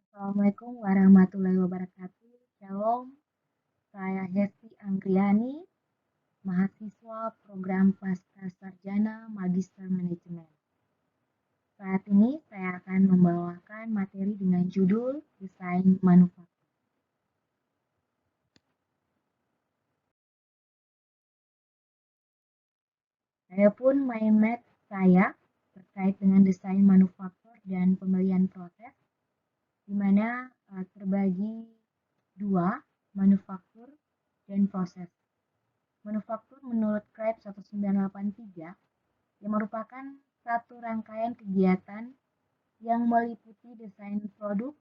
Assalamualaikum warahmatullahi wabarakatuh. Shalom, saya Hesti Anggriani, mahasiswa program Pasca Sarjana Magister Manajemen. Saat ini saya akan membawakan materi dengan judul Desain Manufaktur. Adapun mind map saya terkait dengan desain manufaktur dan pemilihan proses, di mana terbagi dua, manufaktur dan proses. Manufaktur menurut KREP 1983 yang merupakan satu rangkaian kegiatan yang meliputi desain produk,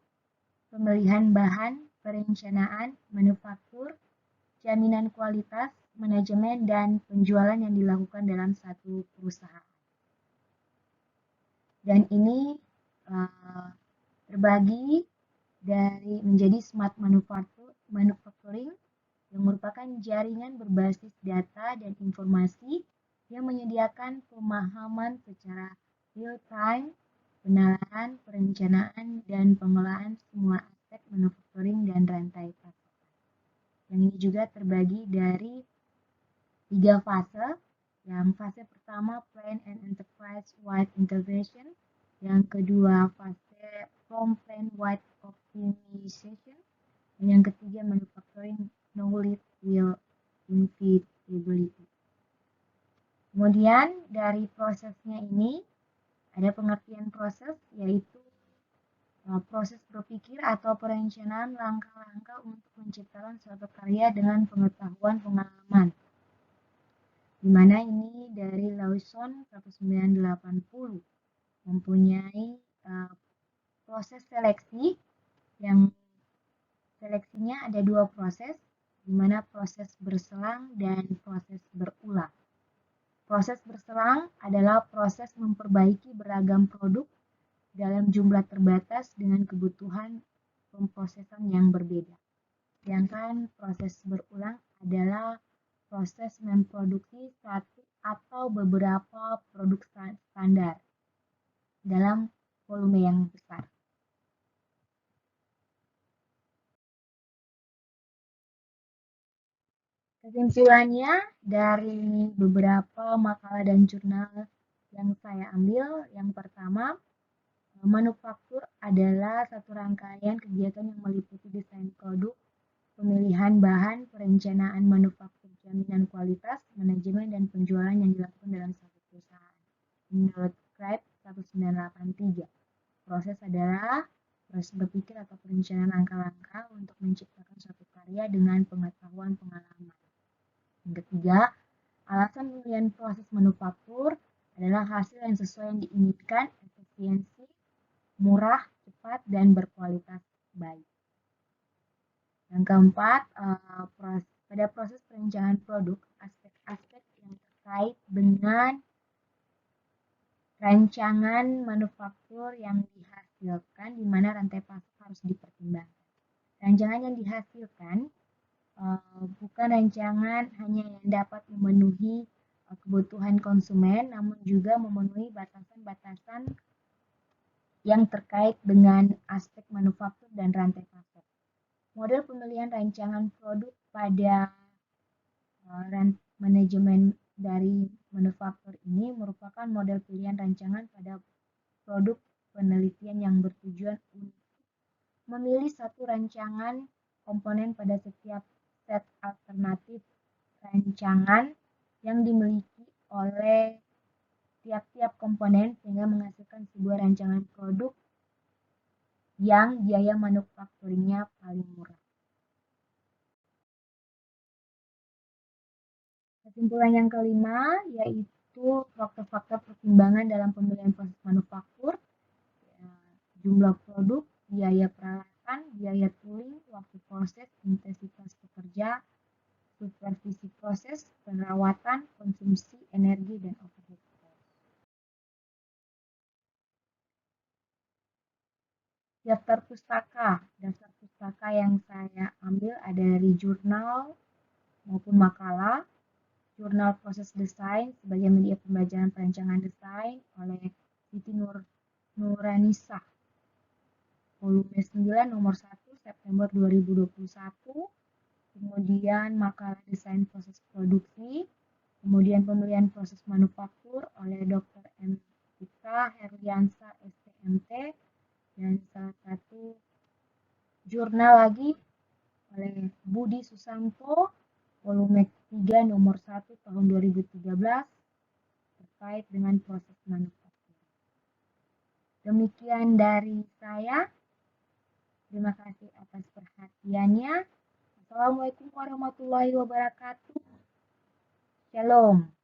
pemilihan bahan, perencanaan, manufaktur, jaminan kualitas, manajemen, dan penjualan yang dilakukan dalam satu perusahaan. Dan ini terbagi dari menjadi smart manufacturing yang merupakan jaringan berbasis data dan informasi yang menyediakan pemahaman secara real-time, penalaran, perencanaan, dan pengelolaan semua aspek manufacturing dan rantai pasokan. Yang ini juga terbagi dari 3 fase. Yang fase pertama, Plan and Enterprise-wide Integration. Yang kedua, fase From Plan-wide Optimization. Dan yang ketiga, Manufacturing Knowledge Will Inevitability. Kemudian dari prosesnya ini ada pengertian proses, yaitu proses berpikir atau perencanaan langkah-langkah untuk menciptakan suatu karya dengan pengetahuan pengalaman. Di mana ini dari Lawson 1980 mempunyai proses seleksi yang seleksinya ada 2 proses, di mana proses berselang dan proses berulang. Proses berselang adalah proses memperbaiki beragam produk dalam jumlah terbatas dengan kebutuhan pemrosesan yang berbeda. Sedangkan proses berulang adalah proses memproduksi satu atau beberapa produk standar dalam volume yang besar. Kesimpulannya dari beberapa makalah dan jurnal yang saya ambil, yang pertama, manufaktur adalah satu rangkaian kegiatan yang meliputi desain produk, pemilihan bahan, perencanaan manufaktur, jaminan kualitas, manajemen, dan penjualan yang dilakukan dalam satu perusahaan. Menurut KREP 1983, proses adalah proses berpikir atau perencanaan langkah-langkah untuk menciptakan suatu karya dengan pengetahuan pengalaman. Yang ketiga, alasan pemilihan proses manufaktur adalah hasil yang sesuai yang diinginkan, efisiensi, murah, cepat, dan berkualitas baik. Yang keempat, pada proses perencanaan produk, aspek-aspek yang terkait dengan rancangan manufaktur yang dihasilkan, di mana rantai pasok harus dipertimbangkan. Rancangan yang dihasilkan bukan rancangan hanya yang dapat memenuhi kebutuhan konsumen, namun juga memenuhi batasan-batasan yang terkait dengan aspek manufaktur dan rantai pasok. Model pemilihan rancangan produk pada manajemen dari manufaktur ini merupakan model pilihan rancangan pada produk penelitian yang bertujuan untuk memilih satu rancangan komponen pada setiap set alternatif rancangan yang dimiliki oleh tiap-tiap komponen sehingga menghasilkan sebuah rancangan produk yang biaya manufakturingnya paling murah. Kesimpulan yang kelima yaitu faktor-faktor pertimbangan dalam pemilihan proses manufaktur, jumlah produk, biaya peralatan, biaya tooling, waktu proses, intensitas pekerja, supervisi proses, perawatan, konsumsi energi, dan overhead cost. Daftar pustaka yang saya ambil ada dari jurnal maupun makalah. Jurnal Proses Desain sebagai media pembelajaran perancangan desain oleh Siti Nuranisa. volume 9 nomor 1 September 2021, kemudian makalah desain proses produksi, kemudian pemilihan proses manufaktur oleh Dr. M. Ika Herliansa STMT, dan salah satu jurnal lagi oleh Budi Susanto, volume 3 nomor 1 tahun 2013 terkait dengan proses manufaktur. Demikian dari saya. Terima kasih atas perhatiannya. Assalamualaikum warahmatullahi wabarakatuh. Shalom.